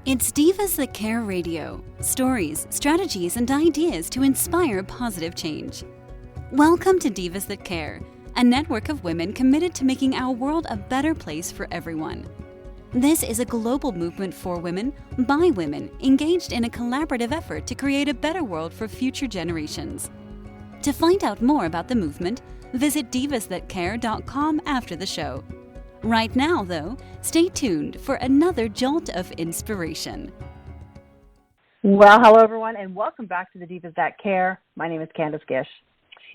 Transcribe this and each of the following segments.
It's Divas That Care Radio. Stories, strategies, and ideas to inspire positive change. Welcome to Divas That Care, a network of women committed to making our world a better place for everyone. This is a global movement for women, by women, engaged in a collaborative effort to create a better world for future generations. To find out more about the movement, visit divasthatcare.com after the show. Right now, though, stay tuned for another jolt of inspiration. Well, hello, everyone, and welcome back to the Divas That Care. My name is Candace Gish.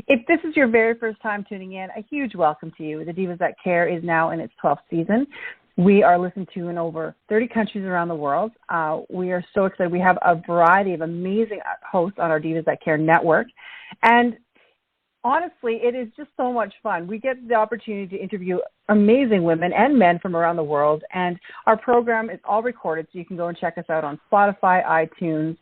If this is your very first time tuning in, a huge welcome to you. The Divas That Care is now in its 12th season. We are listened to in over 30 countries around the world. We are so excited. We have a variety of amazing hosts on our Divas That Care network. And honestly, it is just so much fun. We get the opportunity to interview amazing women and men from around the world, and our program is all recorded, so you can go and check us out on Spotify, iTunes,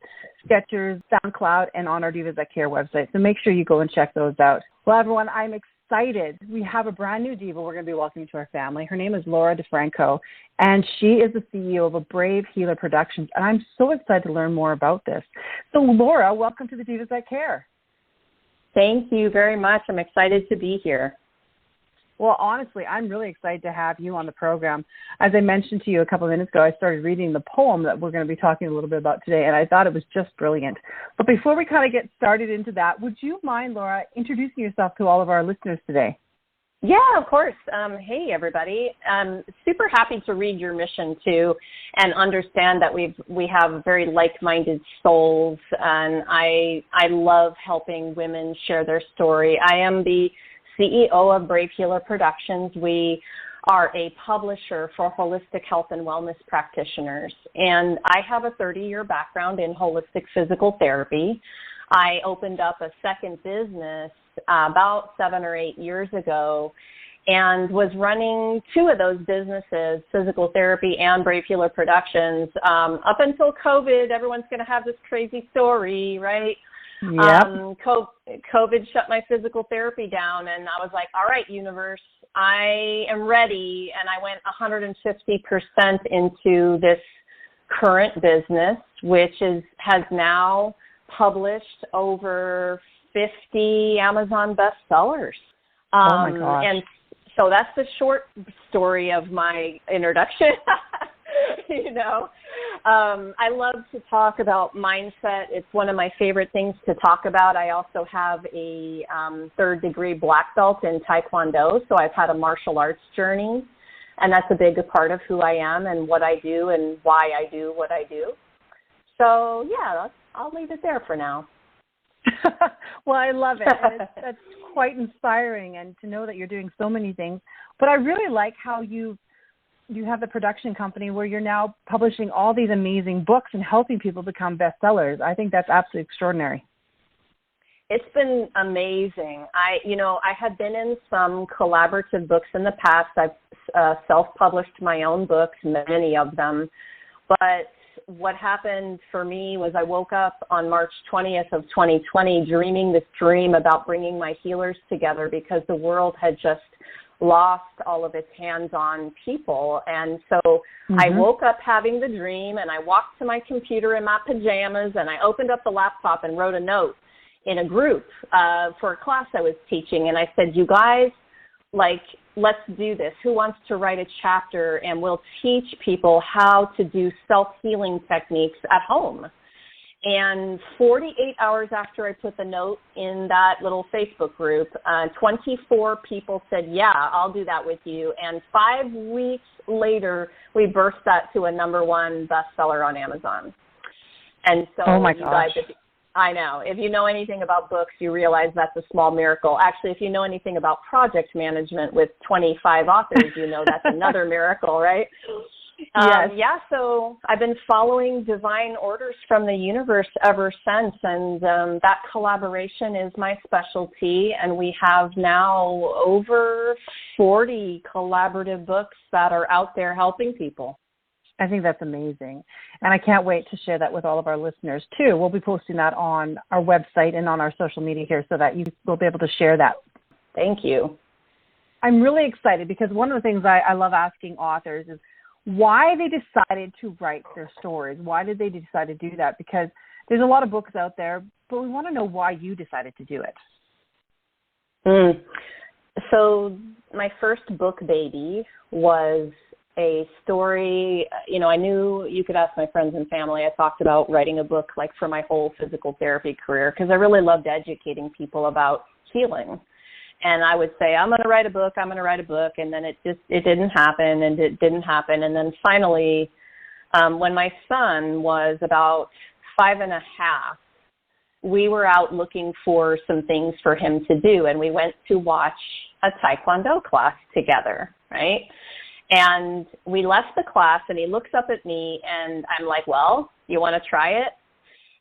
Skechers, SoundCloud, and on our Divas That Care website. So make sure you go and check those out. Well, everyone, I'm excited. We have a brand new diva we're going to be welcoming to our family. Her name is Laura DeFranco, and she is the CEO of a Brave Healer Productions, and I'm so excited to learn more about this. So, Laura, welcome to the Divas That Care. Thank you very much. I'm excited to be here. Well, honestly, I'm really excited to have you on the program. As I mentioned to you a couple of minutes ago, I started reading the poem that we're going to be talking a little bit about today, and I thought it was just brilliant. But before we kind of get started into that, would you mind, Laura, introducing yourself to all of our listeners today? Yeah, of course. Hey, everybody. I'm super happy to read your mission, too, and understand that we have very like-minded souls, and I love helping women share their story. I am the CEO of Brave Healer Productions. We are a publisher for holistic health and wellness practitioners, and I have a 30-year background in holistic physical therapy. I opened up a second business about 7 or 8 years ago and was running two of those businesses, physical therapy and Brave Healer Productions, up until COVID. Everyone's going to have this crazy story, right? Yep. COVID shut my physical therapy down, and I was like, all right, universe, I am ready. And I went 150% into this current business, which has now published over 50 Amazon bestsellers. Oh, my gosh. And so that's the short story of my introduction. I love to talk about mindset. It's one of my favorite things to talk about. I also have a third-degree black belt in Taekwondo, so I've had a martial arts journey, and that's a big part of who I am and what I do and why I do what I do. So, yeah, I'll leave it there for now. Well, I love it. And that's quite inspiring, and to know that you're doing so many things. But I really like how you have the production company where you're now publishing all these amazing books and helping people become bestsellers. I think that's absolutely extraordinary. It's been amazing. I had been in some collaborative books in the past. I've self-published my own books, many of them. But what happened for me was I woke up on March 20th of 2020 dreaming this dream about bringing my healers together because the world had just lost all of its hands-on people. And so I woke up having the dream, and I walked to my computer in my pajamas, and I opened up the laptop and wrote a note in a group for a class I was teaching. And I said, you guys, let's do this. Who wants to write a chapter, and we'll teach people how to do self-healing techniques at home. And 48 hours after I put the note in that little Facebook group, 24 people said, yeah, I'll do that with you. And 5 weeks later, we birthed that to a #1 bestseller on Amazon. And so, oh my you guys, gosh. I know. If you know anything about books, you realize that's a small miracle. Actually, if you know anything about project management with 25 authors, you know that's another miracle, right? Yes. So I've been following divine orders from the universe ever since, and that collaboration is my specialty, and we have now over 40 collaborative books that are out there helping people. I think that's amazing. And I can't wait to share that with all of our listeners, too. We'll be posting that on our website and on our social media here so that you will be able to share that. Thank you. I'm really excited because one of the things I love asking authors is, why they decided to write their stories. Why did they decide to do that? Because there's a lot of books out there, but we want to know why you decided to do it. So my first book baby was a story. I knew you could ask my friends and family. I talked about writing a book like for my whole physical therapy career because I really loved educating people about healing. And I would say, I'm going to write a book. And then it didn't happen and it didn't happen. And then finally, when my son was about 5.5, we were out looking for some things for him to do. And we went to watch a Taekwondo class together, right? And we left the class and he looks up at me and I'm like, well, you want to try it?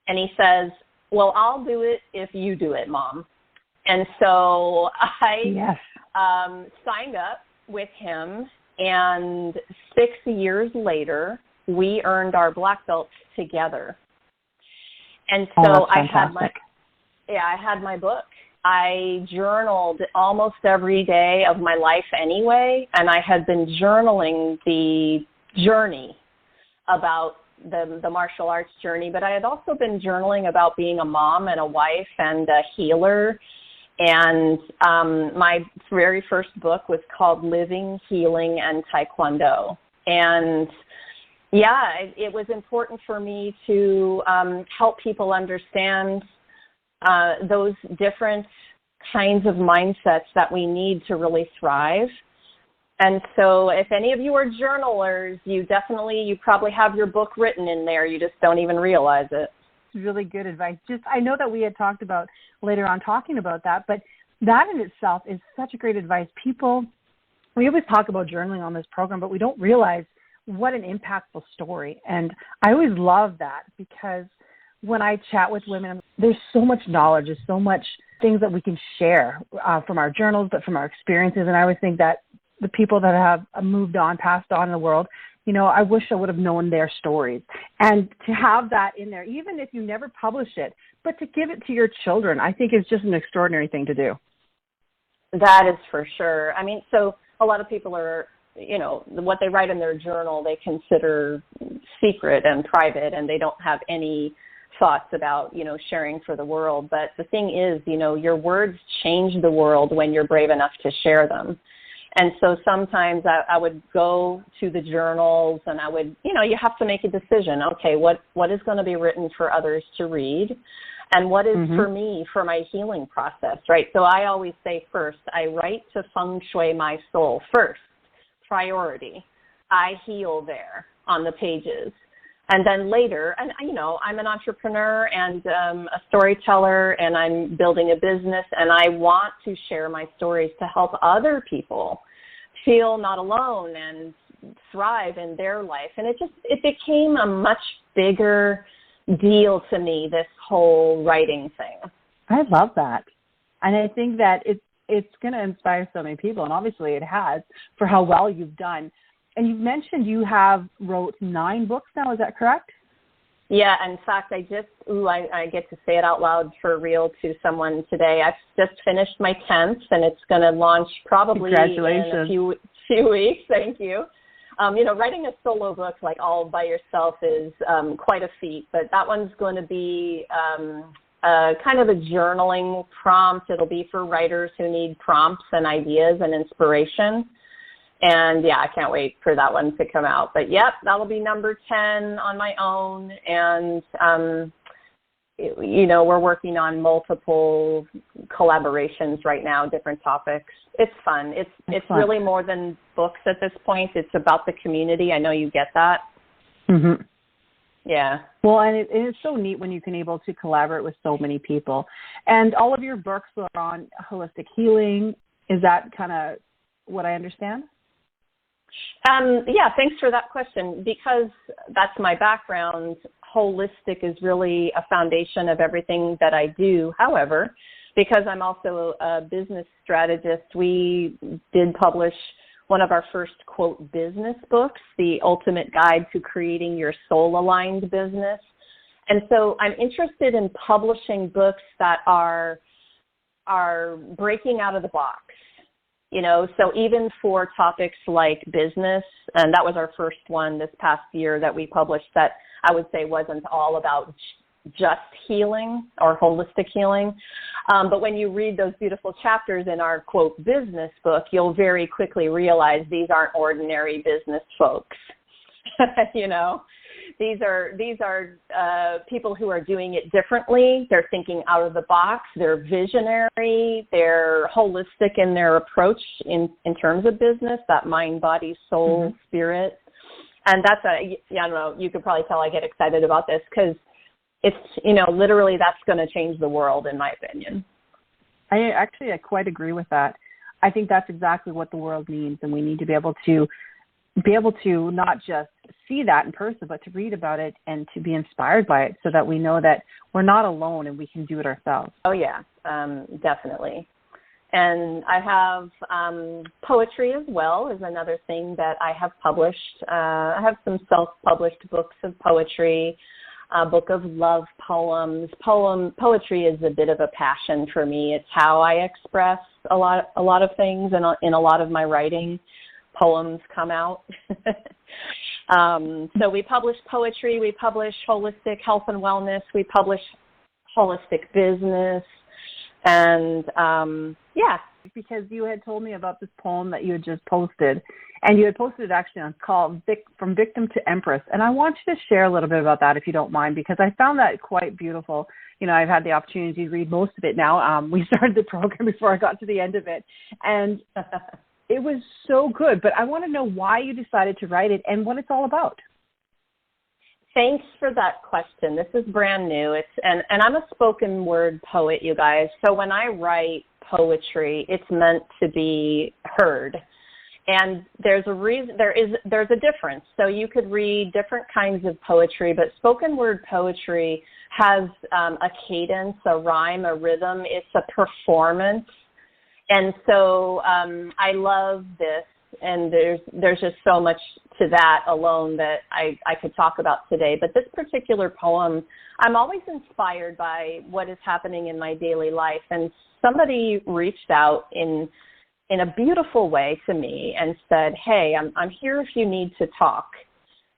And he says, well, I'll do it if you do it, Mom. And so I signed up with him, and 6 years later, we earned our black belts together. And so I had my book. I journaled almost every day of my life anyway, and I had been journaling the journey about the martial arts journey, but I had also been journaling about being a mom and a wife and a healer. And my very first book was called Living, Healing, and Taekwondo. And it was important for me to help people understand those different kinds of mindsets that we need to really thrive. And so if any of you are journalers, you probably have your book written in there. You just don't even realize it. Really good advice. I know that we had talked about later on talking about that, but that in itself is such a great advice. We always talk about journaling on this program, but we don't realize what an impactful story. And I always love that because when I chat with women, there's so much knowledge, there's so much things that we can share from our journals, but from our experiences. And I always think that the people that have moved on, passed on in the world, I wish I would have known their stories. And to have that in there, even if you never publish it, but to give it to your children, I think is just an extraordinary thing to do. That is for sure. I mean, so a lot of people are, what they write in their journal, they consider secret and private, and they don't have any thoughts about, sharing for the world. But the thing is, your words change the world when you're brave enough to share them. And so sometimes I would go to the journals and I would, you have to make a decision. Okay, what is going to be written for others to read and what is for me, for my healing process, right? So I always say first, I write to feng shui my soul first, priority. I heal there on the pages. And then later, and I'm an entrepreneur and a storyteller, and I'm building a business, and I want to share my stories to help other people feel not alone and thrive in their life. And it became a much bigger deal to me, this whole writing thing. I love that. And I think that it's going to inspire so many people, and obviously it has, for how well you've done. And you mentioned you have wrote 9 books now, is that correct? Yeah, in fact, I get to say it out loud for real to someone today. I've just finished my 10th, and it's going to launch probably in a few weeks. Thank you. Writing a solo book like all by yourself is quite a feat, but that one's going to be kind of a journaling prompt. It'll be for writers who need prompts and ideas and inspiration. And I can't wait for that one to come out. But that'll be number 10 on my own. And, we're working on multiple collaborations right now, different topics. It's fun. It's really more than books at this point. It's about the community. I know you get that. Mm-hmm. Yeah. Well, and it's so neat when you can able to collaborate with so many people. And all of your books are on holistic healing. Is that kind of what I understand? Thanks for that question. Because that's my background, holistic is really a foundation of everything that I do. However, because I'm also a business strategist, we did publish one of our first, quote, business books, The Ultimate Guide to Creating Your Soul-Aligned Business. And so I'm interested in publishing books that are breaking out of the box. So even for topics like business, and that was our first one this past year that we published, that I would say wasn't all about just healing or holistic healing. But when you read those beautiful chapters in our, quote, business book, you'll very quickly realize these aren't ordinary business folks. These are people who are doing it differently. They're thinking out of the box. They're visionary. They're holistic in their approach in terms of business, that mind, body, soul, spirit. And that's I don't know, you could probably tell I get excited about this because it's, literally that's going to change the world, in my opinion. I quite agree with that. I think that's exactly what the world needs, and we need to be able to not just see that in person, but to read about it and to be inspired by it so that we know that we're not alone and we can do it ourselves. Oh, yeah, definitely. And I have poetry as well is another thing that I have published. I have some self-published books of poetry, a book of love poems. Poetry is a bit of a passion for me. It's how I express a lot of things, and in a lot of my writing, poems come out. So we publish poetry, we publish holistic health and wellness, we publish holistic business, and because you had told me about this poem that you had just posted, and you had posted it actually on called From Victim to Empress, and I want you to share a little bit about that if you don't mind, because I found that quite beautiful. I've had the opportunity to read most of it now. We started the program before I got to the end of it, and it was so good, but I want to know why you decided to write it and what it's all about. Thanks for that question. This is brand new. And I'm a spoken word poet, you guys. So when I write poetry, it's meant to be heard. And there's a reason, there's a difference. So you could read different kinds of poetry, but spoken word poetry has a cadence, a rhyme, a rhythm. It's a performance. And so I love this, and there's just so much to that alone that I could talk about today. But this particular poem, I'm always inspired by what is happening in my daily life. And somebody reached out in a beautiful way to me and said, hey, I'm here if you need to talk.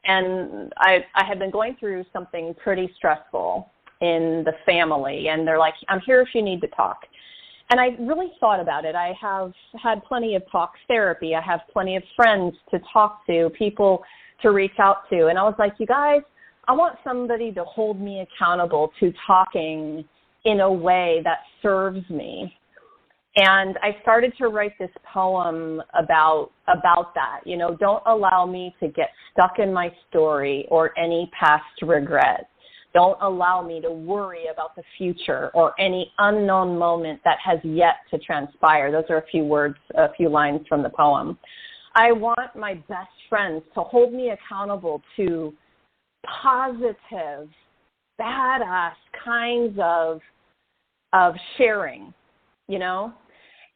And I had been going through something pretty stressful in the family, and they're like, I'm here if you need to talk. And I really thought about it. I have had plenty of talk therapy. I have plenty of friends to talk to, people to reach out to. And I was like, you guys, I want somebody to hold me accountable to talking in a way that serves me. And I started to write this poem about that. Don't allow me to get stuck in my story or any past regret. Don't allow me to worry about the future or any unknown moment that has yet to transpire. Those are a few lines from the poem. I want my best friends to hold me accountable to positive, badass kinds of sharing,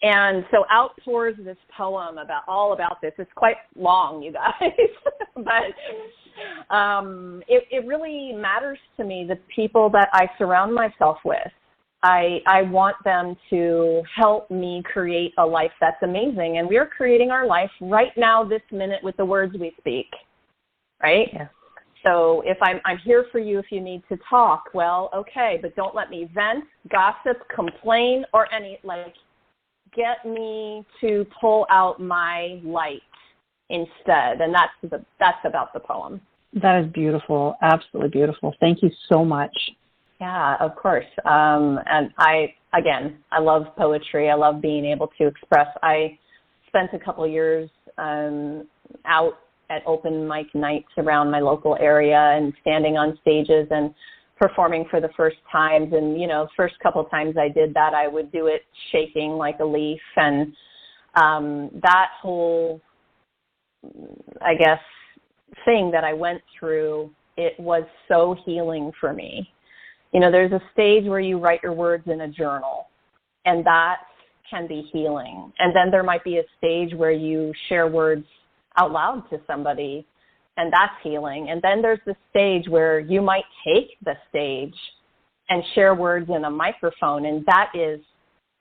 And so out pours this poem about this. It's quite long, you guys, but it really matters to me, the people that I surround myself with. I want them to help me create a life that's amazing. And we are creating our life right now, this minute, with the words we speak, right? Yeah. So if I'm here for you if you need to talk, well, okay, but don't let me vent, gossip, complain, or get me to pull out my light instead. And that's about the poem. That is beautiful. Absolutely beautiful. Thank you so much. Yeah, of course. And I love poetry. I love being able to express. I spent a couple of years out at open mic nights around my local area and standing on stages and performing for the first times. And, first couple of times I did that, I would do it shaking like a leaf. And that whole, thing that I went through, it was so healing for me. There's a stage where you write your words in a journal, and that can be healing. And then there might be a stage where you share words out loud to somebody, and that's healing. And then there's the stage where you might take the stage and share words in a microphone, and that is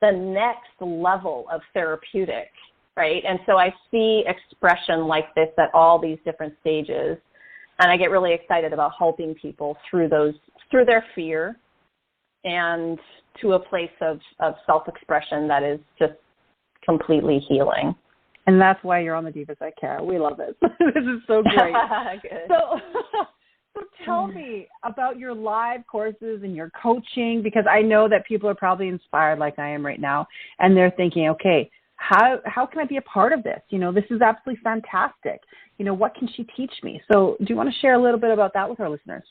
the next level of therapeutic. right? And so I see expression like this at all these different stages, and I get really excited about helping people through their fear and to a place of self-expression that is just completely healing. And that's why you're on the Divas That Care. We love it. This is so great. Good. So tell me about your live courses and your coaching, because I know that people are probably inspired like I am right now, and they're thinking, okay, how can I be a part of this? This is absolutely fantastic. What can she teach me? So do you want to share a little bit about that with our listeners?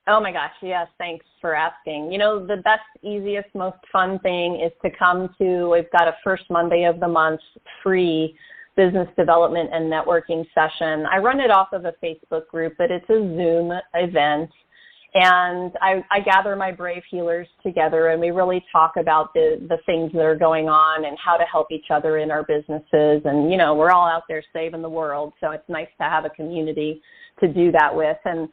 Oh my gosh, yes, thanks for asking. The best, easiest, most fun thing is to come to, we've got a first Monday of the month free business development and networking session. I run it off of a Facebook group, but it's a Zoom event. And I gather my brave healers together, and we really talk about the things that are going on and how to help each other in our businesses. And, we're all out there saving the world, so it's nice to have a community to do that with. And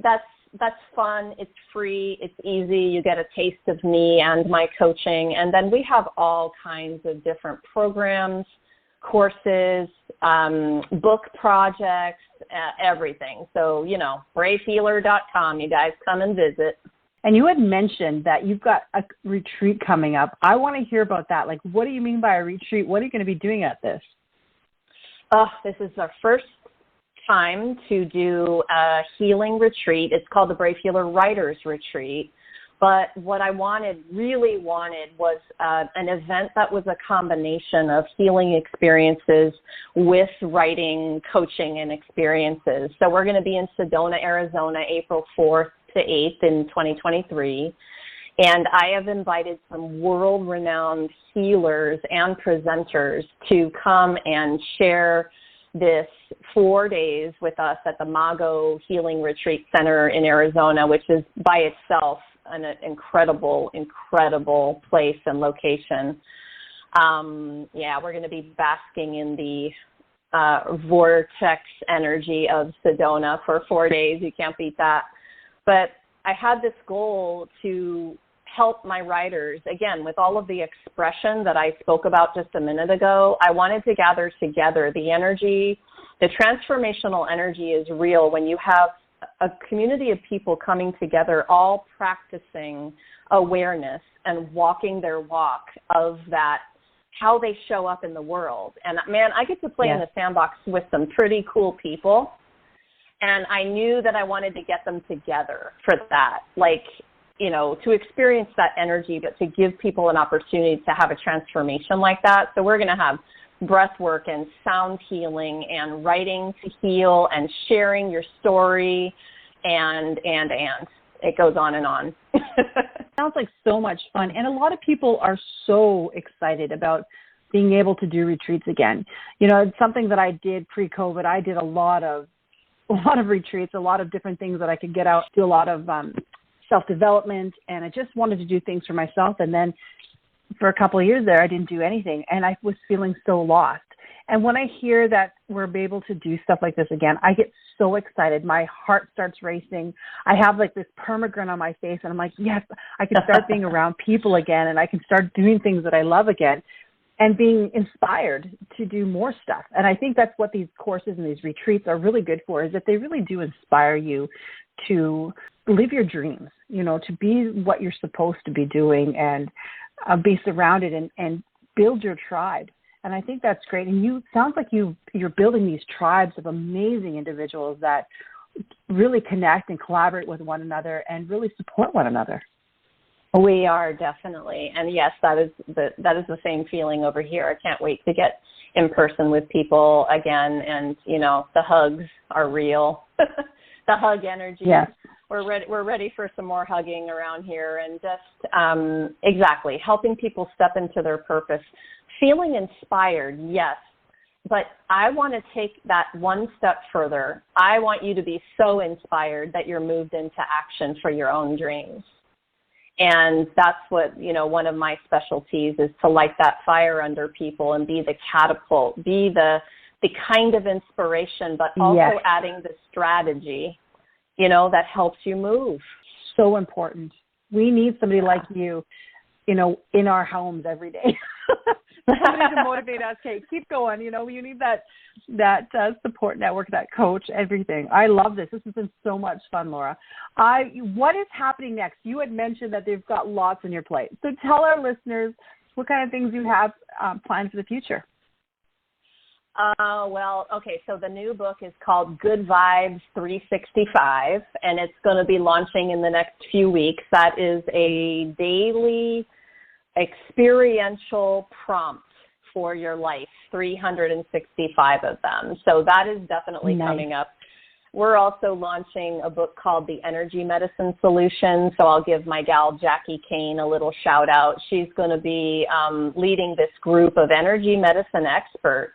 that's fun. It's free. It's easy. You get a taste of me and my coaching. And then we have all kinds of different programs, courses, book projects, everything. So, bravehealer.com. You guys come and visit. And you had mentioned that you've got a retreat coming up. I want to hear about that. Like, what do you mean by a retreat? What are you going to be doing at this? This is our first time to do a healing retreat. It's called the Brave Healer Writers Retreat. But what I really wanted was an event that was a combination of healing experiences with writing, coaching, and experiences. So we're going to be in Sedona, Arizona, April 4th to 8th in 2023. And I have invited some world-renowned healers and presenters to come and share this 4 days with us at the Mago Healing Retreat Center in Arizona, which is by itself an incredible place and location. We're going to be basking in the vortex energy of Sedona for 4 days. You can't beat that. But I had this goal to help my writers, again, with all of the expression that I spoke about just a minute ago. I wanted to gather together the energy. The transformational energy is real when you have a community of people coming together, all practicing awareness and walking their walk of that, how they show up in the world. And man, I get to play in the sandbox with some pretty cool people. And I knew that I wanted to get them together for that, to experience that energy, but to give people an opportunity to have a transformation like that. So we're going to have breath work and sound healing and writing to heal and sharing your story and it goes on and on. Sounds like so much fun. And a lot of people are so excited about being able to do retreats again. It's something that I did pre-COVID. I did a lot of retreats, a lot of different things that I could get out, do a lot of self-development, and I just wanted to do things for myself. And then for a couple of years there, I didn't do anything, and I was feeling so lost. And when I hear that we're able to do stuff like this again, I get so excited. My heart starts racing. I have this permagrin on my face, and I'm like, yes, I can start being around people again, and I can start doing things that I love again and being inspired to do more stuff. And I think that's what these courses and these retreats are really good for, is that they really do inspire you to live your dreams, to be what you're supposed to be doing and be surrounded and build your tribe. And I think that's great. And sounds like you're building these tribes of amazing individuals that really connect and collaborate with one another and really support one another. We are, definitely. And yes, that is the same feeling over here. I can't wait to get in person with people again. And, the hugs are real. The hug energy. Yes. We're ready for some more hugging around here, and just exactly helping people step into their purpose, feeling inspired. Yes, but I want to take that one step further. I want you to be so inspired that you're moved into action for your own dreams. And that's what, one of my specialties is, to light that fire under people and be the catapult, be the kind of inspiration, but also adding the strategy, that helps you move. So important. We need somebody like you, in our homes every day. Somebody to motivate us. Okay, keep going. You need that support network, that coach, everything. I love this. This has been so much fun, Laura. What is happening next? You had mentioned that they've got lots on your plate. So tell our listeners what kind of things you have planned for the future. So the new book is called Good Vibes 365, and it's going to be launching in the next few weeks. That is a daily experiential prompt for your life, 365 of them. So that is definitely coming up. We're also launching a book called The Energy Medicine Solution. So I'll give my gal Jackie Kane a little shout out. She's going to be leading this group of energy medicine experts.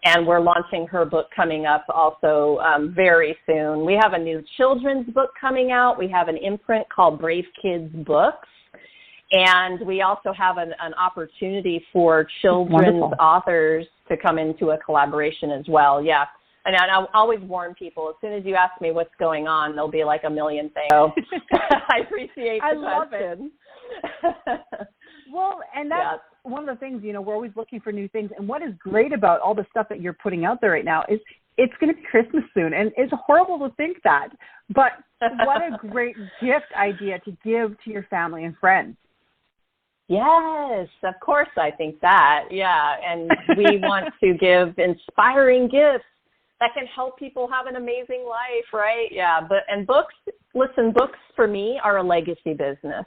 And we're launching her book coming up also very soon. We have a new children's book coming out. We have an imprint called Brave Kids Books. And we also have an opportunity for children's authors to come into a collaboration as well. Yeah. And I always warn people, as soon as you ask me what's going on, there'll be like a million things. So I appreciate the question. Well, and that's one of the things, we're always looking for new things. And what is great about all the stuff that you're putting out there right now is it's going to be Christmas soon. And it's horrible to think that. But what a great gift idea to give to your family and friends. Yes, of course I think that. Yeah, and we want to give inspiring gifts that can help people have an amazing life, right? Yeah, books for me are a legacy business.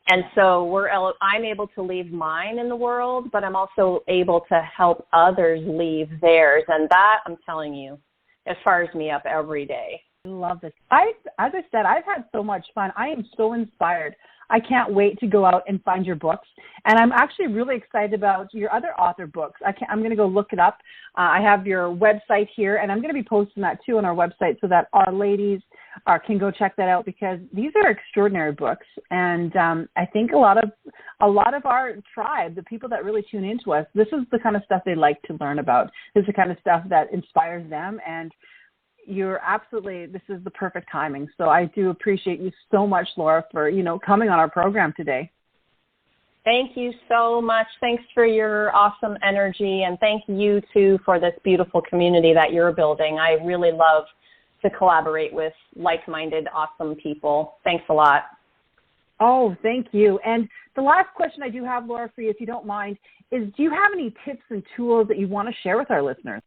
And so I'm able to leave mine in the world, but I'm also able to help others leave theirs. And that, I'm telling you, it fires me up every day. I love this. As I said, I've had so much fun. I am so inspired. I can't wait to go out and find your books. And I'm actually really excited about your other author books. I'm going to go look it up. I have your website here, and I'm going to be posting that too on our website so that our ladies can go check that out, because these are extraordinary books. And I think a lot of our tribe, the people that really tune into us, this is the kind of stuff they like to learn about. This is the kind of stuff that inspires them. And this is the perfect timing. So I do appreciate you so much, Laura, for, coming on our program today. Thank you so much. Thanks for your awesome energy. And thank you too for this beautiful community that you're building. I really love to collaborate with like-minded, awesome people. Thanks a lot. Oh, thank you. And the last question I do have, Laura, for you, if you don't mind, is do you have any tips and tools that you want to share with our listeners?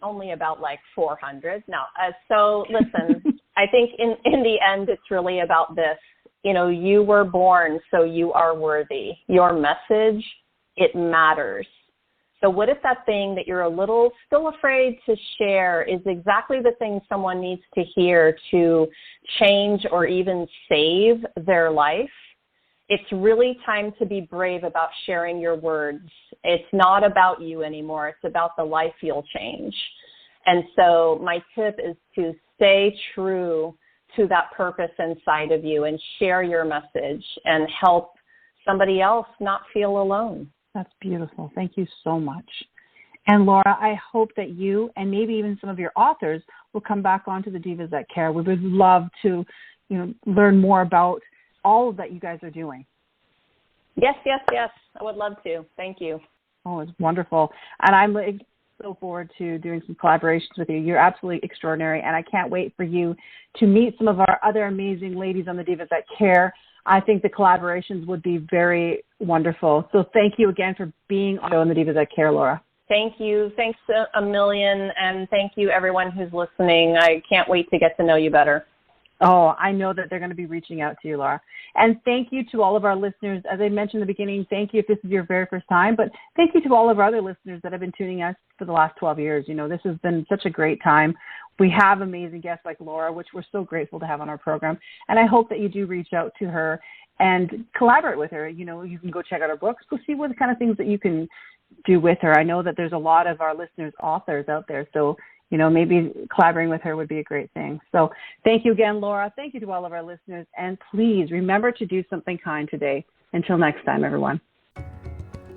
Only about like 400. No. So listen, I think in the end, it's really about this. You were born, so you are worthy. Your message, it matters. So what if that thing that you're a little still afraid to share is exactly the thing someone needs to hear to change or even save their life? It's really time to be brave about sharing your words. It's not about you anymore. It's about the life you'll change. And so my tip is to stay true to that purpose inside of you and share your message and help somebody else not feel alone. That's beautiful. Thank you so much. And Laura, I hope that you and maybe even some of your authors will come back onto the Divas That Care. We would love to, learn more about all that you guys are doing. Yes. I would love to. Thank you. Oh, it's wonderful. And I'm so forward to doing some collaborations with you. You're absolutely extraordinary. And I can't wait for you to meet some of our other amazing ladies on the Divas That Care. I think the collaborations would be very wonderful. So thank you again for being on the Divas That Care, Laura. Thank you. Thanks a million. And thank you, everyone who's listening. I can't wait to get to know you better. Oh, I know that they're going to be reaching out to you, Laura. And thank you to all of our listeners. As I mentioned in the beginning, thank you if this is your very first time, but thank you to all of our other listeners that have been tuning us for the last 12 years. This has been such a great time. We have amazing guests like Laura, which we're so grateful to have on our program. And I hope that you do reach out to her and collaborate with her. You can go check out her books, go see what kind of things that you can do with her. I know that there's a lot of our listeners, authors out there. So maybe collaborating with her would be a great thing. So thank you again, Laura. Thank you to all of our listeners. And please remember to do something kind today. Until next time, everyone.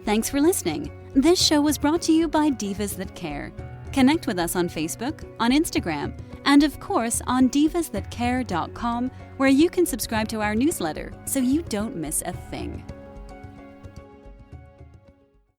Thanks for listening. This show was brought to you by Divas That Care. Connect with us on Facebook, on Instagram, and of course on divasthatcare.com, where you can subscribe to our newsletter so you don't miss a thing.